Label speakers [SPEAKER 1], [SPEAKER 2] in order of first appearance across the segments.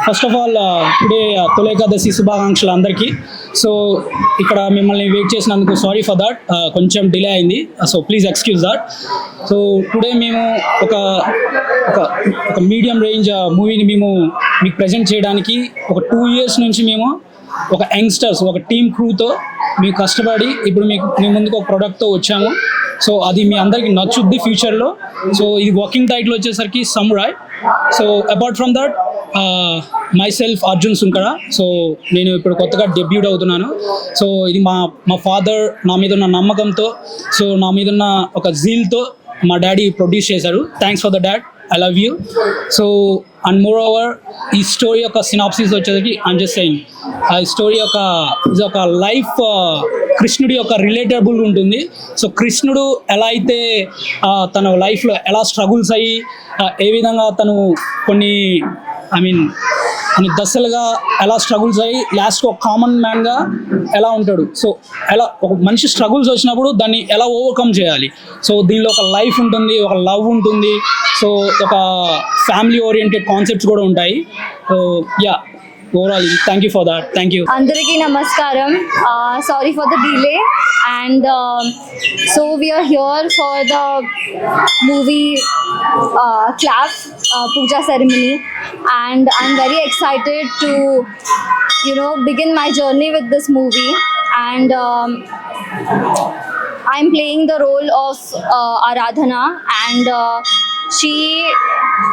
[SPEAKER 1] First of all today తొలి ఏకాదశి శుభాకాంక్షలు అందరికీ. సో ఇక్కడ మిమ్మల్ని వెయిట్ చేసినందుకు సారీ ఫర్ దాట్, కొంచెం డిలే అయింది, so please excuse that. So today మేము ఒక ఒక ఒక మీడియం రేంజ్ మూవీని మేము మీకు ప్రజెంట్ చేయడానికి ఒక 2 years నుంచి మేము ఒక యంగ్స్టర్స్ ఒక టీమ్ క్రూతో మీకు కష్టపడి ఇప్పుడు మీ ముందుకు ఒక ప్రోడక్ట్తో వచ్చాము. సో అది మీ అందరికీ నచ్చుద్ది ఫ్యూచర్లో. సో ఇది వర్కింగ్ టైటిల్ వచ్చేసరికి samurai. So apart from that my self Arjun Sunkara. So నేను ఇప్పుడు కొత్తగా డెబ్యూట్ అవుతున్నాను. సో ఇది మా ఫాదర్ నా మీద ఉన్న నమ్మకంతో, సో నా మీద ఉన్న ఒక జీల్తో మా డాడీ ప్రొడ్యూస్ చేశారు. Thanks for the dad, I love you. So and more over ఈ స్టోరీ యొక్క సినాప్సిస్ వచ్చేసరికి ఐమ్ జస్ట్ సెయింగ్, ఈ స్టోరీ యొక్క ఇది ఒక లైఫ్ కృష్ణుడి యొక్క రిలేటబుల్ ఉంటుంది. సో కృష్ణుడు ఎలా అయితే తన లైఫ్లో ఎలా స్ట్రగుల్స్ అయ్యి ఏ విధంగా తను కొన్ని దశలుగా ఎలా స్ట్రగుల్స్ అయ్యి లాస్ట్కి ఒక కామన్ మ్యాన్గా ఎలా ఉంటాడు. సో ఎలా ఒక మనిషి స్ట్రగుల్స్ వచ్చినప్పుడు దాన్ని ఎలా ఓవర్కమ్ చేయాలి. సో దీనిలో ఒక లైఫ్ ఉంటుంది, ఒక లవ్ ఉంటుంది, సో ఒక ఫ్యామిలీ ఓరియంటెడ్ కాన్సెప్ట్స్ కూడా ఉంటాయి. So yeah, overall thank you for that. Thank you.
[SPEAKER 2] అందరికీ నమస్కారం. Sorry for the delay, and so we are here for the movie clap puja ceremony, and I'm very excited to begin my journey with this movie. And I'm playing the role of Aradhana, and she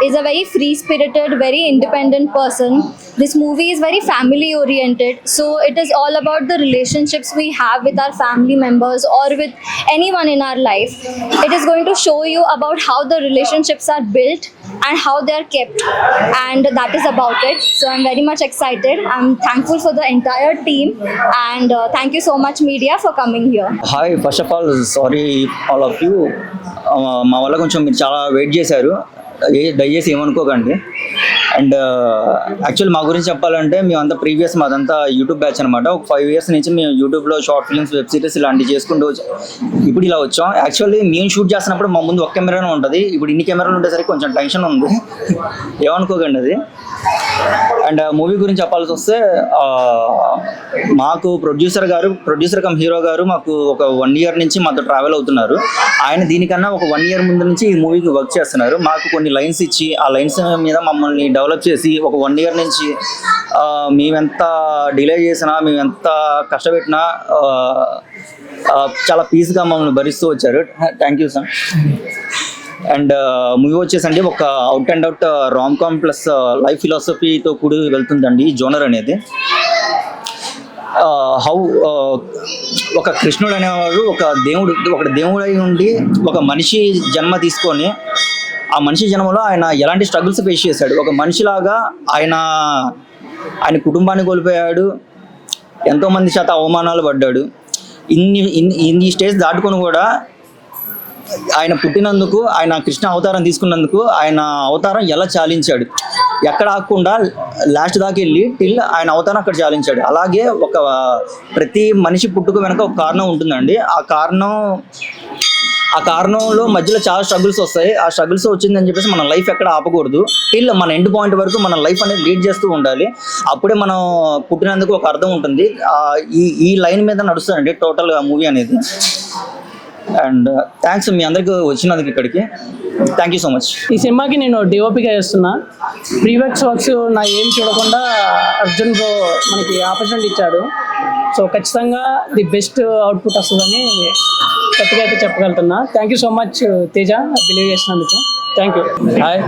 [SPEAKER 2] is a very free-spirited, very independent person. This movie is very family-oriented, so it is all about the relationships we have with our family members or with anyone in our life. It is going to show you about how the relationships are built and how they are kept, and that is about it. So I'm very much excited. I'm thankful for the entire team, and thank you so much media for coming here.
[SPEAKER 3] Hi, first of all, sorry all of you. మా వల్ల కొంచెం మీరు చాలా wait చేశారు, దయచేసి ఏమనుకోకండి. And actually మా గురించి చెప్పాలంటే మేమంతా ప్రీవియస్ మాదంతా యూట్యూబ్ బ్యాచ్ అనమాట. ఒక 5 years నుంచి మేము యూట్యూబ్లో షార్ట్ ఫిల్మ్స్, వెబ్ సిరీస్ ఇలాంటివి చేసుకుంటూ ఇప్పుడు ఇలా వచ్చాం. యాక్చువల్లీ మేము షూట్ చేస్తున్నప్పుడు మా ముందు ఒక కెమెరానే ఉంటుంది, ఇప్పుడు ఇన్ని కెమెరాలు ఉండేసరికి కొంచెం టెన్షన్ ఉంది, ఏమనుకోకండి అది. అండ్ మూవీ గురించి చెప్పాల్సి వస్తే మాకు ప్రొడ్యూసర్ కమ్ హీరో గారు మాకు ఒక 1 year నుంచి మాతో ట్రావెల్ అవుతున్నారు. ఆయన దీనికన్నా ఒక 1 year ముందు నుంచి ఈ మూవీకి వర్క్ చేస్తున్నారు. మాకు కొన్ని లైన్స్ ఇచ్చి ఆ లైన్స్ మీద మమ్మల్ని డెవలప్ చేసి ఒక 1 year నుంచి మేమెంత డిలే చేసినా, మేమెంత కష్టపెట్టినా చాలా పీస్గా మమ్మల్ని భరిస్తూ వచ్చారు. Thank you sir. And movie వచ్చేసండి ఒక out and out rom com plus life ఫిలాసఫీతో కూడి వెళ్తుందండి ఈ జోనర్ అనేది. ఒక కృష్ణుడు అనేవాడు ఒక దేవుడై ఉండి ఒక మనిషి జన్మ తీసుకొని ఆ మనిషి జన్మలో ఆయన ఎలాంటి స్ట్రగుల్స్ ఫేస్ చేశాడు. ఒక మనిషిలాగా ఆయన కుటుంబాన్ని కోల్పోయాడు, ఎంతోమంది చేత అవమానాలు పడ్డాడు. ఇన్ని స్టేజ్ దాటుకొని కూడా ఆయన పుట్టినందుకు, ఆయన కృష్ణ అవతారం తీసుకున్నందుకు ఆయన అవతారం ఎలా చాలించాడు, ఎక్కడ ఆగకుండా లాస్ట్ దాకా వెళ్ళి టిల్ ఆయన అవతారం అక్కడ చాలించాడు. అలాగే ప్రతి మనిషి పుట్టుక వెనక ఒక కారణం ఉంటుందండి. ఆ కారణంలో మధ్యలో చాలా స్ట్రగుల్స్ వస్తాయి. ఆ స్ట్రగుల్స్ వచ్చిందని చెప్పేసి మన లైఫ్ ఎక్కడ ఆపకూడదు, టిల్ మన ఎండ్ పాయింట్ వరకు మన లైఫ్ అనేది లీడ్ చేస్తూ ఉండాలి. అప్పుడే మనం పుట్టినందుకు ఒక అర్థం ఉంటుంది. ఈ లైన్ మీద నడుస్తుందండి టోటల్ మూవీ అనేది. అండ్ థ్యాంక్స్ మీ అందరికి వచ్చినందుకు ఇక్కడికి. Thank you so much.
[SPEAKER 4] ఈ సినిమాకి నేను డిఓపిగా చేస్తున్నా. ప్రీవియస్ వర్క్స్ నా ఏం చూడకుండా అర్జున్ బ్రో మనకి ఆపర్చునిటీ ఇచ్చాడు. సో ఖచ్చితంగా ది బెస్ట్ అవుట్పుట్ వస్తుందని గట్టిగా అయితే చెప్పగలుగుతున్నా. Thank you so much Teja, believe చేసినందుకు. Thank you.
[SPEAKER 5] హాయ్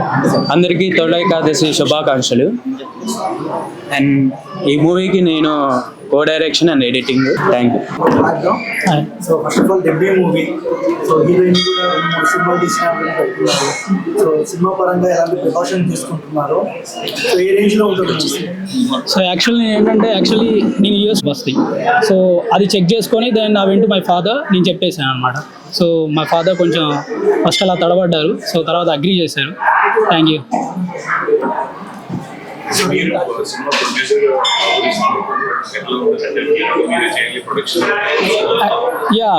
[SPEAKER 5] అందరికీ తొలి ఏకాదశి శుభాకాంక్షలు. అండ్ ఈ మూవీకి నేను co-direction and editing. Thank you.
[SPEAKER 6] So first of all, debut movie. So heroine కూడా సినిమా తీసినప్పుడు సో సినిమా పరంగా ఎలాంటి ప్రికాషన్ తీసుకుంటున్నారు, సో ఏ రేంజ్ లో ఉంటుంది?
[SPEAKER 1] సో యాక్చువల్లీ నేను యూఎస్ బస్తి, సో అది చెక్ చేసుకొని then I went to my father, నేను చెప్పేసాను అనమాట. సో మా ఫాదర్ కొంచెం ఫస్ట్ అలా తడబడ్డారు, సో తర్వాత అగ్రీ చేశారు. Thank you. Yeah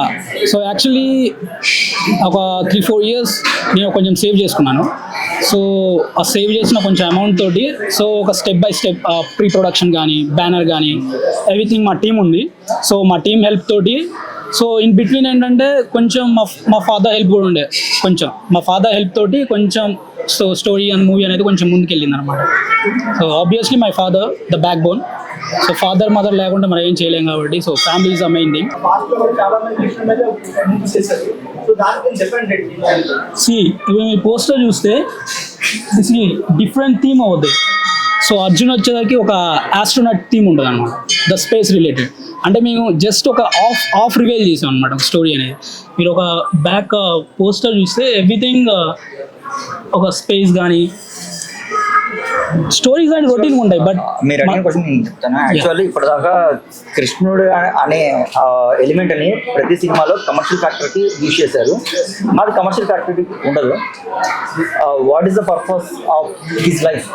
[SPEAKER 1] so actually ఒక 3-4 ఇయర్స్ నేను కొంచెం సేవ్ చేసుకున్నాను. సో ఆ సేవ్ చేసిన కొంచెం అమౌంట్ తోటి సో ఒక step by step pre production కానీ బ్యానర్ కానీ ఎవ్రీథింగ్ మా టీం ఉంది. సో మా టీం హెల్ప్ తోటి సో ఇన్ బిట్వీన్ ఏంటంటే కొంచెం మా ఫాదర్ హెల్ప్ కూడా ఉండే. కొంచెం మా ఫాదర్ హెల్ప్ తోటి కొంచెం సో స్టోరీ అండ్ మూవీ అనేది కొంచెం ముందుకెళ్ళింది అనమాట. So obviously my father the backbone. So father mother లేకుండా మనం ఏం చేయలేం కాబట్టి so family is the main thing. సి ఇప్పుడు మీ పోస్టర్ చూస్తే దిస్ డిఫరెంట్ థీమ్ అవుతుంది. సో అర్జున్ వచ్చేసరికి ఒక ఆస్ట్రోనాట్ థీమ్ ఉంటుంది అనమాట, ద స్పేస్ రిలేటెడ్. అంటే మేము జస్ట్ ఒక ఆఫ్ రివీల్ చేసాం అనమాట స్టోరీ అనేది. మీరు ఒక బ్యాక్ పోస్టర్ చూస్తే ఎవ్రీథింగ్ ఒక స్పేస్ కానీ స్టోరీస్ అండ్ రొటీన్ ఉంటాయి. బట్
[SPEAKER 3] మీరు అడిగిన క్వశ్చన్ నేను చెప్తాను. యాక్చువల్లీ ఇప్పటిదాకా కృష్ణుడు అనే ఎలిమెంట్ అని ప్రతి సినిమాలో కమర్షియల్ ఫ్యాక్టర్కి యూజ్ చేశారు. మాది కమర్షియల్ ఫ్యాక్టరీ ఉండదు. What is the purpose of his life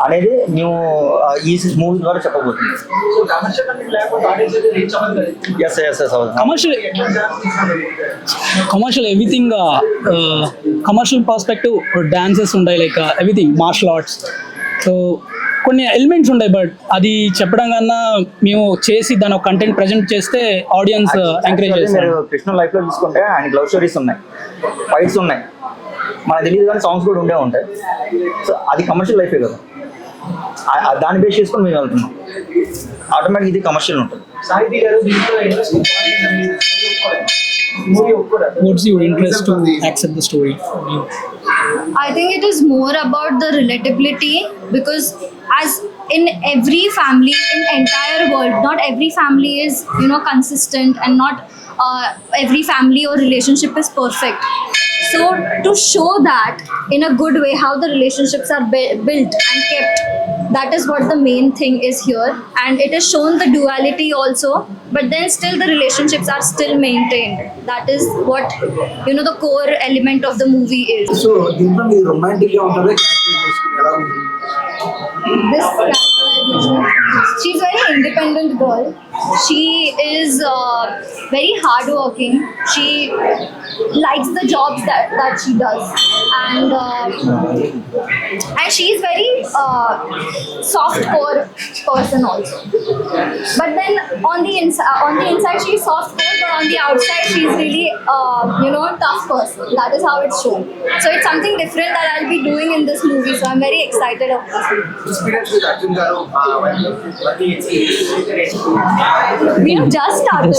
[SPEAKER 3] అనేది మేము ఈ మూవీ ద్వారా చెప్పబోతుంది. Yes yes yes
[SPEAKER 1] commercial everything commercial perspective dances ఉంటాయి, like everything martial arts. So కొన్ని ఎలిమెంట్స్ ఉంటాయి, బట్ అది చెప్పడం కన్నా మేము చేసి దాని ఒక కంటెంట్ ప్రజెంట్ చేస్తే ఆడియన్స్ ఎంకరేజ్ చేస్తారు.
[SPEAKER 3] మీరు కృష్ణ లైఫ్ లో చూసుకుంటే ఆయనకి లవ్ స్టోరీస్ ఉన్నాయి, ఫైట్స్ ఉన్నాయి, మనకు తెలియదు కానీ సాంగ్స్ కూడా ఉండే ఉంటాయి. సో అది కమర్షియల్ లైఫే కదా, దాన్ని బేస్ చేసుకొని మేము వెళ్తున్నాం. ఆటోమేటిక్ ఇది కమర్షియల్ ఉంటుంది.
[SPEAKER 1] What's your interest to accept the story?
[SPEAKER 2] I think it is more about the relatability, because as in every family in entire world, not every family is consistent, and not every family or relationship is perfect. So to show that in a good way how the relationships are built and kept, that is what the main thing is here. And it is shown the duality also, but then still the relationships are still maintained. That is what the core element of the movie is.
[SPEAKER 6] So దీంట్లో మీరు రొమాంటిక్గా ఉంటారా? ఎలా ఉంది?
[SPEAKER 2] This characterization, she's very independent girl. She is very hardworking. She likes the jobs that she does, and she is very soft core person also. But then on the inside she is soft core, but on the outside she is really tough person. That is how it's shown. So it's something different that I'll be doing in this movie. So I'm very excited of this.
[SPEAKER 6] Experience with Arjun garu, working experience.
[SPEAKER 2] We have just started.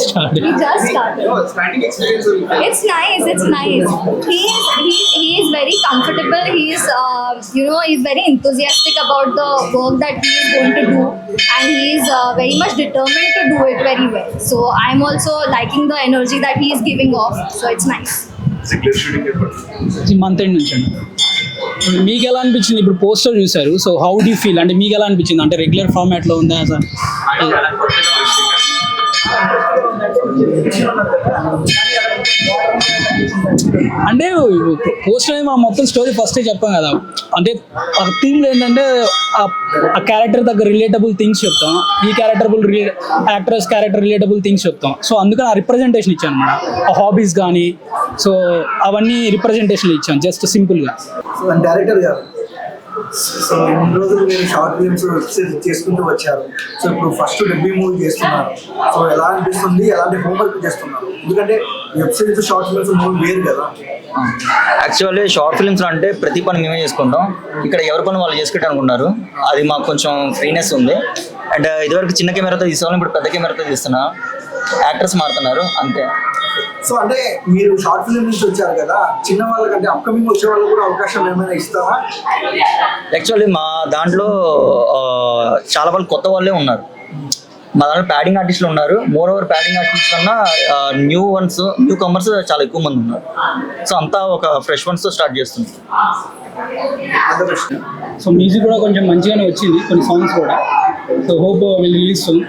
[SPEAKER 2] We just started.
[SPEAKER 6] No, starting experience.
[SPEAKER 2] It's nice. It's nice. He is very comfortable. He is he's very enthusiastic about the work that he is going to do, and he is very much determined to do it very well. So I'm also liking the energy that he is giving off. So it's nice.
[SPEAKER 1] Month end నుంచి అండి. మీకు ఎలా అనిపించింది? ఇప్పుడు poster చూసారు, so how do feel? అంటే మీకు ఎలా అనిపించింది? అంటే రెగ్యులర్ ఫార్మాట్లో ఉందా సార్? అంటే పోస్టర్ అనేది మనం మొత్తం స్టోరీ ఫస్టే చెప్పాం కదా. అంటే ఆ థీమ్లో ఏంటంటే ఆ క్యారెక్టర్ దగ్గర రిలేటబుల్ థింగ్స్ చెప్తాం, ఈ యాక్టర్స్ క్యారెక్టర్ రిలేటబుల్ థింగ్స్ చెప్తాం. సో అందుకని ఆ రిప్రజెంటేషన్ ఇచ్చాను అనమాట. ఆ హాబీస్ కానీ సో అవన్నీ రిప్రజెంటేషన్ ఇచ్చాం జస్ట్ సింపుల్గా.
[SPEAKER 6] సో డైరెక్టర్ గారు, సో ఇన్ని రోజులు మీరు షార్ట్ ఫిల్మ్స్ చేసుకుంటూ వచ్చారు. సో ఇప్పుడు ఫస్ట్ డెబ్యూ మూవీ చేస్తున్నారు. సో ఎలా అనిపిస్తుంది? ఎలాంటి హోంవర్క్ చేస్తున్నారు? ఎందుకంటే web series short films movie వేరు కదా.
[SPEAKER 3] యాక్చువల్లీ షార్ట్ ఫిల్మ్స్ అంటే ప్రతి పని మేమే చేసుకుంటాం. ఇక్కడ ఎవరి పని వాళ్ళు చేసుకుంటారు అనుకున్నారు. అది మాకు కొంచెం ఫ్రీనెస్ ఉంది. అండ్ ఇదివరకు చిన్న కెమెరాతో తీసుకోవాలి, ఇప్పుడు పెద్ద కెమెరాతో తీస్తున్నా. యాక్టర్స్ మారుతున్నారు అంతే.
[SPEAKER 6] సో అంటే మీరు షార్ట్ ఫిల్మ్ నుంచి వచ్చారు కదా, చిన్న వాళ్ళకంటే అప్కమింగ్ వచ్చే వాళ్ళు కూడా అవకాశం ఏమైనా ఇస్తారా?
[SPEAKER 3] యాక్చువల్లీ మా దాంట్లో చాలా వాళ్ళు కొత్త వాళ్ళే ఉన్నారు. మా దాంట్లో ప్యాడింగ్ ఆర్టిస్టులు ఉన్నారు. మోర్ ఓవర్ ప్యాడింగ్ ఆర్టిస్ట్ కన్నా న్యూ కమర్స్ చాలా ఎక్కువ మంది ఉన్నారు. సో అంతా ఒక ఫ్రెష్ వన్స్తో స్టార్ట్ చేస్తుంది.
[SPEAKER 1] సో మ్యూజిక్ కూడా కొంచెం మంచిగానే వచ్చింది, కొన్ని సాంగ్స్ కూడా. So hope will release soon.